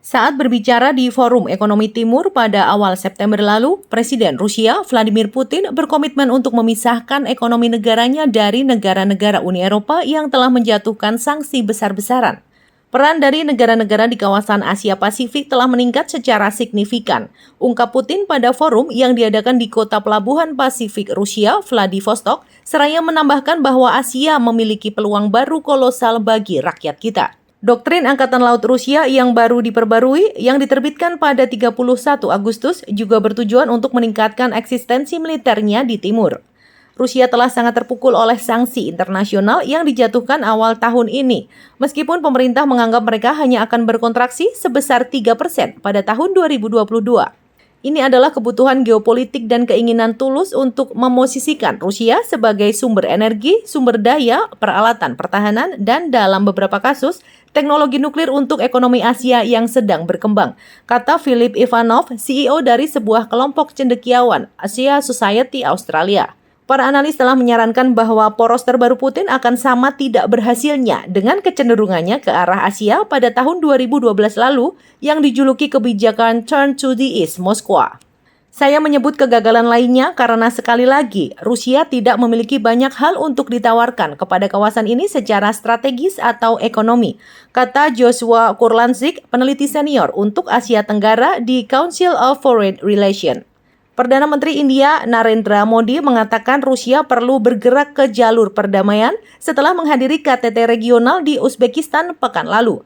Saat berbicara di Forum Ekonomi Timur pada awal September lalu, Presiden Rusia Vladimir Putin berkomitmen untuk memisahkan ekonomi negaranya dari negara-negara Uni Eropa yang telah menjatuhkan sanksi besar-besaran. Peran dari negara-negara di kawasan Asia Pasifik telah meningkat secara signifikan, ungkap Putin pada forum yang diadakan di kota pelabuhan Pasifik Rusia, Vladivostok, seraya menambahkan bahwa Asia memiliki peluang baru kolosal bagi rakyat kita. Doktrin Angkatan Laut Rusia yang baru diperbarui, yang diterbitkan pada 31 Agustus, juga bertujuan untuk meningkatkan eksistensi militernya di timur. Rusia telah sangat terpukul oleh sanksi internasional yang dijatuhkan awal tahun ini, meskipun pemerintah menganggap mereka hanya akan berkontraksi sebesar 3% pada tahun 2022. Ini adalah kebutuhan geopolitik dan keinginan tulus untuk memosisikan Rusia sebagai sumber energi, sumber daya, peralatan pertahanan, dan dalam beberapa kasus, teknologi nuklir untuk ekonomi Asia yang sedang berkembang, kata Philip Ivanov, CEO dari sebuah kelompok cendekiawan Asia Society Australia. Para analis telah menyarankan bahwa poros terbaru Putin akan sama tidak berhasilnya dengan kecenderungannya ke arah Asia pada tahun 2012 lalu yang dijuluki kebijakan Turn to the East Moskwa. Saya menyebut kegagalan lainnya karena sekali lagi Rusia tidak memiliki banyak hal untuk ditawarkan kepada kawasan ini secara strategis atau ekonomi, kata Joshua Kurlanzik, peneliti senior untuk Asia Tenggara di Council of Foreign Relations. Perdana Menteri India Narendra Modi mengatakan Rusia perlu bergerak ke jalur perdamaian setelah menghadiri KTT regional di Uzbekistan pekan lalu.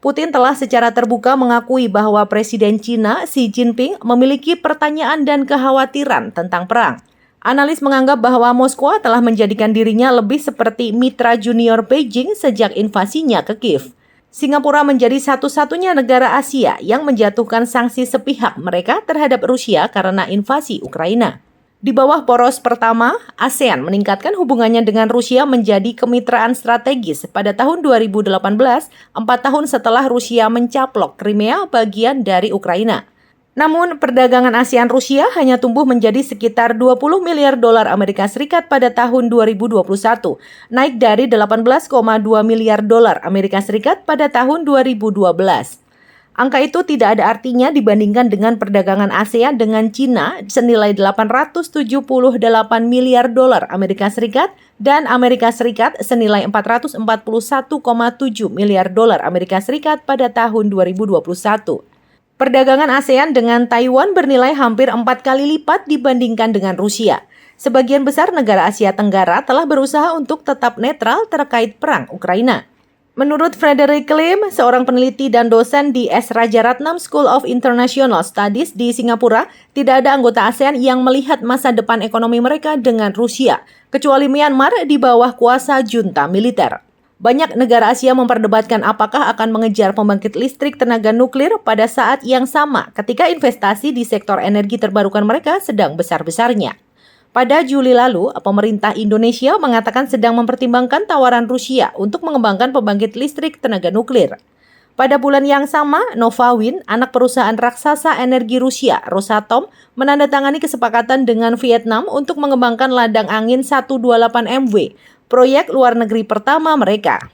Putin telah secara terbuka mengakui bahwa Presiden China Xi Jinping memiliki pertanyaan dan kekhawatiran tentang perang. Analis menganggap bahwa Moskwa telah menjadikan dirinya lebih seperti mitra junior Beijing sejak invasinya ke Kiev. Singapura menjadi satu-satunya negara Asia yang menjatuhkan sanksi sepihak mereka terhadap Rusia karena invasi Ukraina. Di bawah poros pertama, ASEAN meningkatkan hubungannya dengan Rusia menjadi kemitraan strategis pada tahun 2018, 4 tahun setelah Rusia mencaplok Crimea bagian dari Ukraina. Namun, perdagangan ASEAN-Rusia hanya tumbuh menjadi sekitar 20 miliar dolar Amerika Serikat pada tahun 2021, naik dari 18,2 miliar dolar Amerika Serikat pada tahun 2012. Angka itu tidak ada artinya dibandingkan dengan perdagangan ASEAN dengan Cina senilai 878 miliar dolar Amerika Serikat dan Amerika Serikat senilai 441,7 miliar dolar Amerika Serikat pada tahun 2021. Perdagangan ASEAN dengan Taiwan bernilai hampir 4 kali lipat dibandingkan dengan Rusia. Sebagian besar negara Asia Tenggara telah berusaha untuk tetap netral terkait perang Ukraina. Menurut Frederick Lim, seorang peneliti dan dosen di S. Rajaratnam School of International Studies di Singapura, tidak ada anggota ASEAN yang melihat masa depan ekonomi mereka dengan Rusia, kecuali Myanmar di bawah kuasa junta militer. Banyak negara Asia memperdebatkan apakah akan mengejar pembangkit listrik tenaga nuklir pada saat yang sama ketika investasi di sektor energi terbarukan mereka sedang besar-besarnya. Pada Juli lalu, pemerintah Indonesia mengatakan sedang mempertimbangkan tawaran Rusia untuk mengembangkan pembangkit listrik tenaga nuklir. Pada bulan yang sama, Nova Wind, anak perusahaan raksasa energi Rusia, Rosatom, menandatangani kesepakatan dengan Vietnam untuk mengembangkan ladang angin 128 MW, proyek luar negeri pertama mereka.